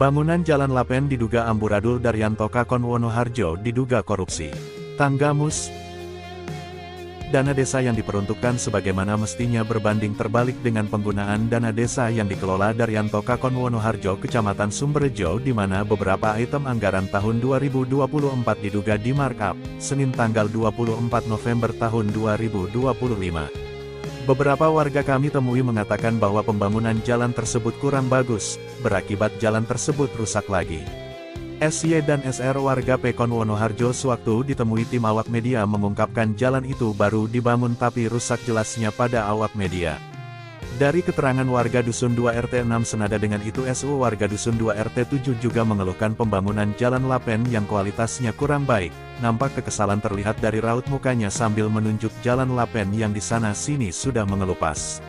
Bangunan Jalan Lapen diduga amburadul. Daryanto Kakon Wonoharjo diduga korupsi. Tanggamus. Dana desa yang diperuntukkan sebagaimana mestinya berbanding terbalik dengan penggunaan dana desa yang dikelola Daryanto Kakon Wonoharjo Kecamatan Sumberjo, di mana beberapa item anggaran tahun 2024 diduga di markup, Senin tanggal 24 November tahun 2025. Beberapa warga kami temui mengatakan bahwa pembangunan jalan tersebut kurang bagus, berakibat jalan tersebut rusak lagi. SY dan SR warga Pekon Wonoharjo sewaktu ditemui tim awak media mengungkapkan jalan itu baru dibangun tapi rusak, jelasnya pada awak media. Dari keterangan warga Dusun 2 RT 6 senada dengan itu SU warga Dusun 2 RT 7 juga mengeluhkan pembangunan jalan Lapen yang kualitasnya kurang baik. Nampak kekesalan terlihat dari raut mukanya sambil menunjuk jalan Lapen yang di sana sini sudah mengelupas.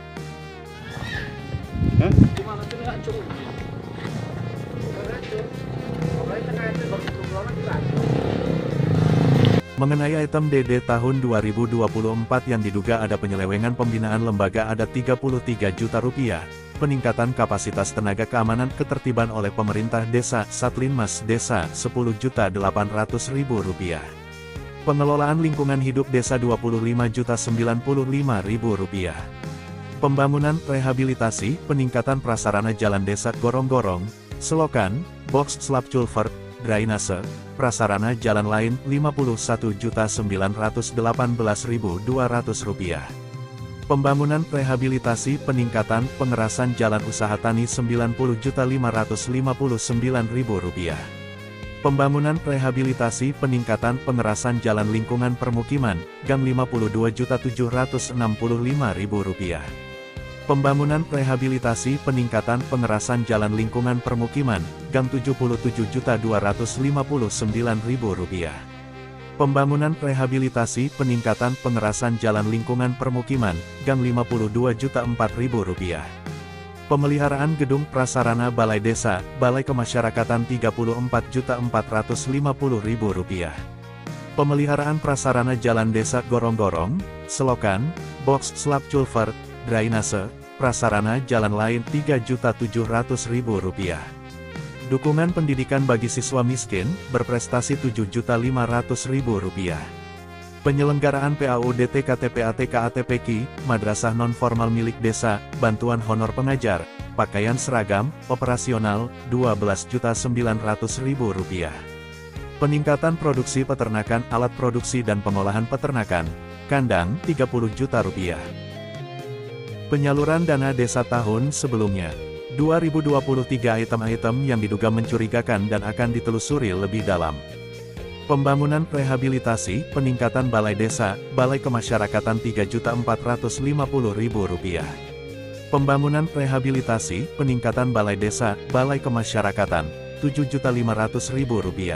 Mengenai item DD tahun 2024 yang diduga ada penyelewengan pembinaan lembaga adat 33 juta rupiah, peningkatan kapasitas tenaga keamanan ketertiban oleh pemerintah desa Satlinmas Desa 10.800.000 rupiah. Pengelolaan lingkungan hidup desa 25.095.000 rupiah. Pembangunan rehabilitasi peningkatan prasarana jalan desa Gorong-Gorong, Selokan, Box Slap Culvert, drainase, prasarana jalan lain Rp51.918.200. Pembangunan rehabilitasi peningkatan pengerasan jalan usaha tani Rp90.559.000. Pembangunan rehabilitasi peningkatan pengerasan jalan lingkungan permukiman, Gang Rp52.765.000. Pembangunan rehabilitasi peningkatan pengerasan jalan lingkungan permukiman, Gang Rp77.259.000. Pembangunan rehabilitasi peningkatan pengerasan jalan lingkungan permukiman, Gang Rp52.004.000. Pemeliharaan gedung prasarana Balai Desa, Balai Kemasyarakatan Rp34.450.000. Pemeliharaan prasarana jalan desa Gorong-Gorong, Selokan, Box Slap Culvert, drainase, prasarana jalan lain Rp3.700.000. Dukungan pendidikan bagi siswa miskin, berprestasi Rp7.500.000. Penyelenggaraan PAUD TKTPAT KATPQ, Madrasah Non-Formal milik desa, bantuan honor pengajar, pakaian seragam, operasional, Rp12.900.000. Peningkatan produksi peternakan, alat produksi dan pengolahan peternakan, kandang, Rp30 juta. Penyaluran dana desa tahun sebelumnya. 2023 item-item yang diduga mencurigakan dan akan ditelusuri lebih dalam. Pembangunan rehabilitasi, peningkatan balai desa, balai kemasyarakatan Rp3.450.000. Pembangunan rehabilitasi, peningkatan balai desa, balai kemasyarakatan, Rp7.500.000.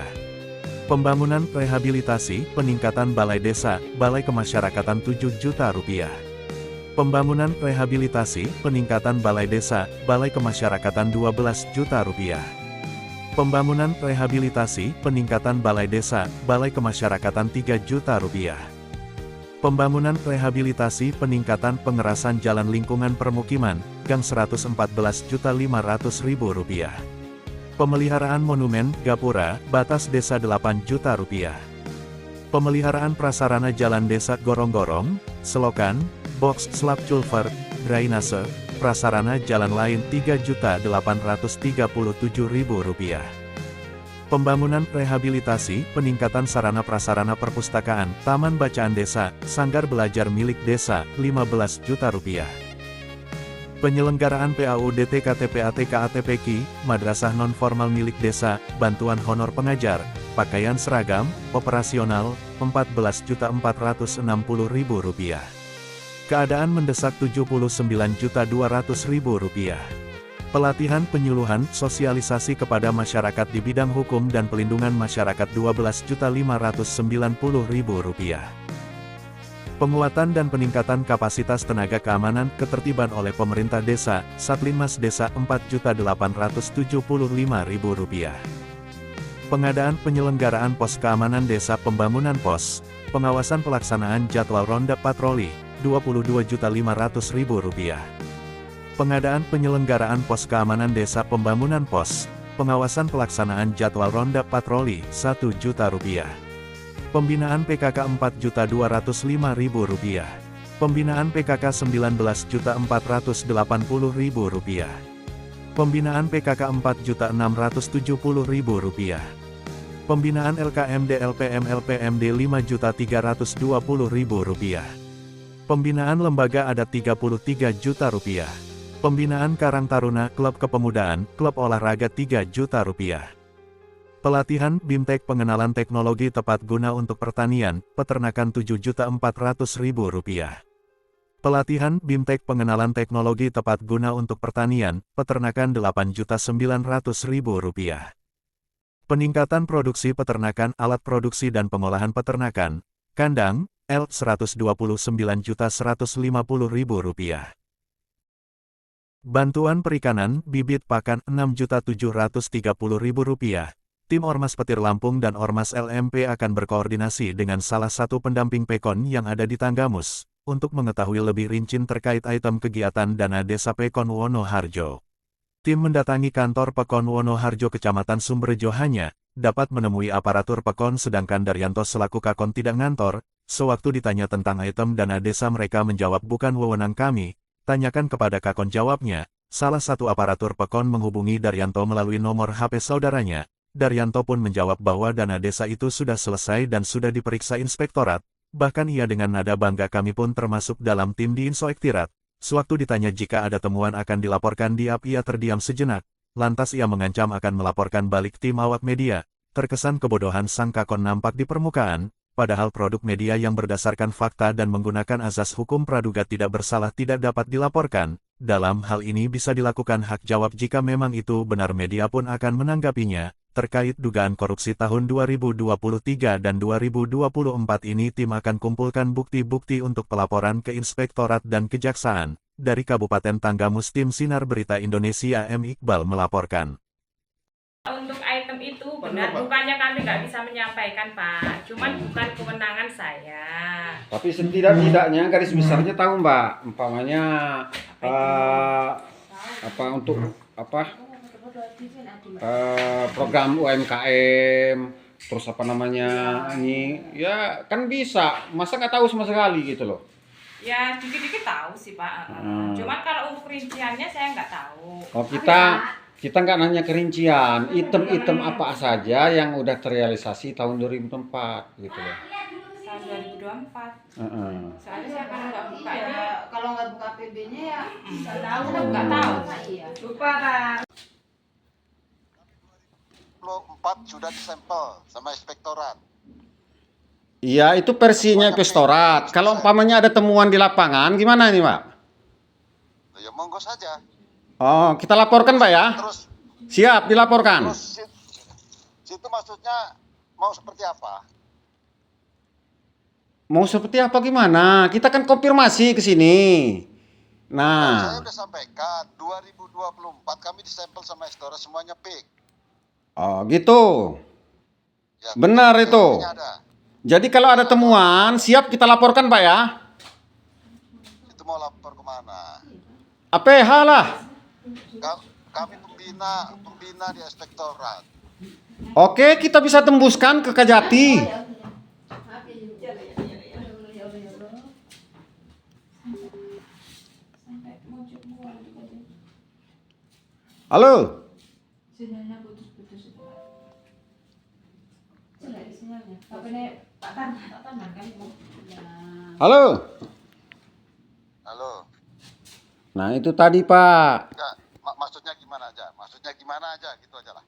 Pembangunan rehabilitasi, peningkatan balai desa, balai kemasyarakatan Rp7 juta. Pembangunan rehabilitasi, peningkatan balai desa, balai kemasyarakatan Rp12 juta. Pembangunan rehabilitasi, peningkatan balai desa, balai kemasyarakatan Rp3 juta. Pembangunan rehabilitasi peningkatan pengerasan jalan lingkungan permukiman, Gang Rp114.500.000. Pemeliharaan monumen, Gapura, batas desa Rp8 juta. Pemeliharaan prasarana jalan desa Gorong-Gorong, Selokan, Box Slap Culvert, drainase, prasarana jalan lain Rp3.837.000. Pembangunan rehabilitasi, peningkatan sarana prasarana perpustakaan, taman bacaan desa, sanggar belajar milik desa, Rp15 juta. Penyelenggaraan PAUD TKTPAT KATPQ, Madrasah Non-Formal milik desa, bantuan honor pengajar, pakaian seragam, operasional, Rp14.460.000. Keadaan mendesak Rp79.200.000. Pelatihan penyuluhan, sosialisasi kepada masyarakat di bidang hukum dan pelindungan masyarakat Rp12.590.000. Penguatan dan peningkatan kapasitas tenaga keamanan ketertiban oleh pemerintah desa, Satlinmas Desa Rp4.875.000. Pengadaan penyelenggaraan pos keamanan desa, pembangunan pos, pengawasan pelaksanaan jadwal ronda patroli, Rp22.500.000. Pengadaan penyelenggaraan pos keamanan desa, pembangunan pos, Pengawasan pelaksanaan jadwal ronda patroli, Rp1.000.000. Pembinaan PKK Rp4.205.000. Pembinaan PKK Rp19.480.000. Pembinaan PKK Rp4.670.000. Pembinaan LKMD LPM LPMD Rp5.320.000. Pembinaan lembaga adat Rp33 juta. Pembinaan Karang Taruna, Klub Kepemudaan, Klub Olahraga Rp3 juta. Pelatihan BIMTEK pengenalan teknologi tepat guna untuk pertanian, peternakan Rp7.400.000. Pelatihan BIMTEK pengenalan teknologi tepat guna untuk pertanian, peternakan Rp8.900.000. Peningkatan produksi peternakan, alat produksi dan pengolahan peternakan, kandang, Rp129.150.000. Bantuan perikanan, bibit pakan Rp6.730.000. Tim Ormas Petir Lampung dan Ormas LMP akan berkoordinasi dengan salah satu pendamping Pekon yang ada di Tanggamus, untuk mengetahui lebih rinci terkait item kegiatan dana desa Pekon Wonoharjo. Tim mendatangi kantor Pekon Wonoharjo Kecamatan Sumberjo hanya dapat menemui aparatur Pekon sedangkan Daryanto selaku Kakon tidak ngantor. Sewaktu ditanya tentang item dana desa mereka menjawab bukan wewenang kami. Tanyakan kepada Kakon jawabnya. Salah satu aparatur Pekon menghubungi Daryanto melalui nomor HP saudaranya. Daryanto pun menjawab bahwa dana desa itu sudah selesai dan sudah diperiksa inspektorat. Bahkan ia dengan nada bangga kami pun termasuk dalam tim di Insoektirat. Sewaktu ditanya jika ada temuan akan dilaporkan ia terdiam sejenak. Lantas ia mengancam akan melaporkan balik tim awak media. Terkesan kebodohan sang Kakon nampak di permukaan. Padahal produk media yang berdasarkan fakta dan menggunakan azas hukum praduga tidak bersalah tidak dapat dilaporkan. Dalam hal ini bisa dilakukan hak jawab jika memang itu benar media pun akan menanggapinya. Terkait dugaan korupsi tahun 2023 dan 2024 ini tim akan kumpulkan bukti-bukti untuk pelaporan ke Inspektorat dan Kejaksaan. Dari Kabupaten Tanggamus tim Sinar Berita Indonesia M. Iqbal melaporkan. Untuk item itu benar, bukannya kami nggak bisa menyampaikan Pak, cuman bukan kewenangan saya. Tapi setidak-tidaknya garis besarnya tahu Mbak, umpamanya program UMKM, terus ini ya kan bisa, masa nggak tahu sama sekali gitu loh. Ya dikit-dikit tahu sih Pak, cuman kalau untuk rinciannya saya nggak tahu. Oh kita nggak nanya kerincian, item-item apa saja yang udah terrealisasi tahun 2004 gitu loh. Tahun 2024. Soalnya saya kan nggak buka ini. Kalau nggak buka PB-nya ya nggak tahu. Nggak tahu. Iya. Lupa Pak. 24 sudah disampel sama inspektorat. Iya, itu versinya inspektorat. Kalau umpamanya ada temuan di lapangan, gimana nih, Pak? Ya monggo saja. Oh, kita laporkan, Pak ya? Terus siap, dilaporkan. Terus situ maksudnya mau seperti apa? Mau seperti apa gimana? Kita kan konfirmasi ke sini. Nah, saya udah sampaikan 2024 kami disampel sama inspektorat semuanya PIK. Oh, gitu. Ya, benar itu. ada. Jadi kalau ada temuan, siap kita laporkan, Pak ya? Itu mau lapor kemana? APH lah. Kami pembina di inspektorat. Oke, kita bisa tembuskan ke Kajati. Halo. Sinyalnya putus-putus itu Pak. Sinyalnya. Apa ini Pak Taman kan Bu? Ya. Halo. Halo. Nah, itu tadi, Pak. Enggak, maksudnya gimana aja? Maksudnya gimana aja gitu aja lah.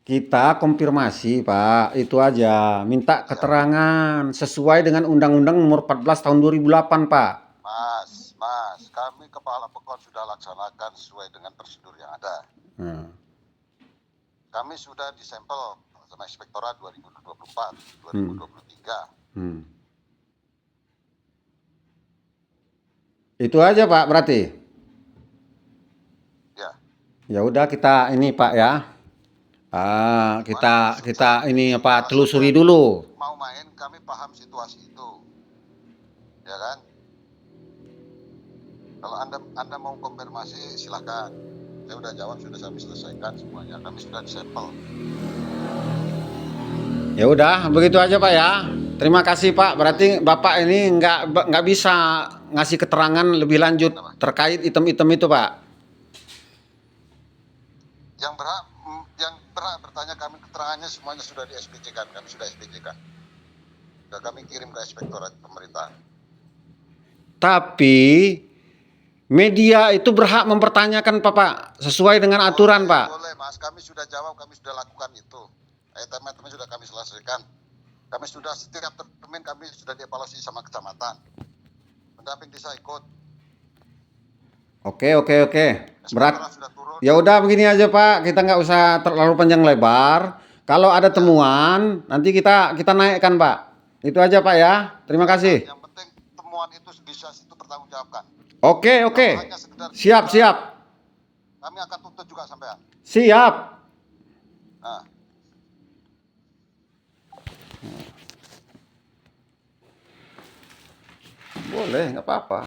Kita konfirmasi, Pak. Itu aja. Minta keterangan sesuai dengan Undang-Undang Nomor 14 Tahun 2008, Pak. Mas, kami Kepala Pekon sudah laksanakan sesuai dengan prosedur yang ada. Kami sudah disampel sama inspektorat 2024, 2023. Itu aja, Pak, berarti. Ya. Ya udah kita ini, Pak ya. Kita ini apa telusuri dulu. Mau main, kami paham situasi itu. Ya kan? Kalau Anda mau konfirmasi silahkan. Saya udah jawab, sudah kami selesaikan semuanya. Kami sudah sampel. Ya udah, begitu aja Pak ya. Terima kasih Pak. Berarti Bapak ini nggak bisa ngasih keterangan lebih lanjut terkait item-item itu Pak. Yang berhak bertanya kami keterangannya semuanya sudah di SPC kan. Kami sudah SPC kan. Sudah kami kirim ke Inspektorat Pemerintahan. Tapi media itu berhak mempertanyakan Pak sesuai dengan aturan Pak. Boleh Mas, kami sudah jawab, kami sudah lakukan itu. Teman-teman sudah kami selesaikan. Kami sudah setiap termin kami sudah dievaluasi sama kecamatan. Pendamping desa ikut. Oke. Inspektorat sudah turun. Ya udah begini aja Pak, kita nggak usah terlalu panjang lebar. Kalau ada temuan, nanti kita naikkan Pak. Itu aja Pak ya. Terima kasih. Yang penting temuan itu bisa dipertanggungjawabkan. Oke. Hanya sekedar Siap. kami akan tuntut juga sampean. Siap. Nah, Boleh, nggak apa-apa.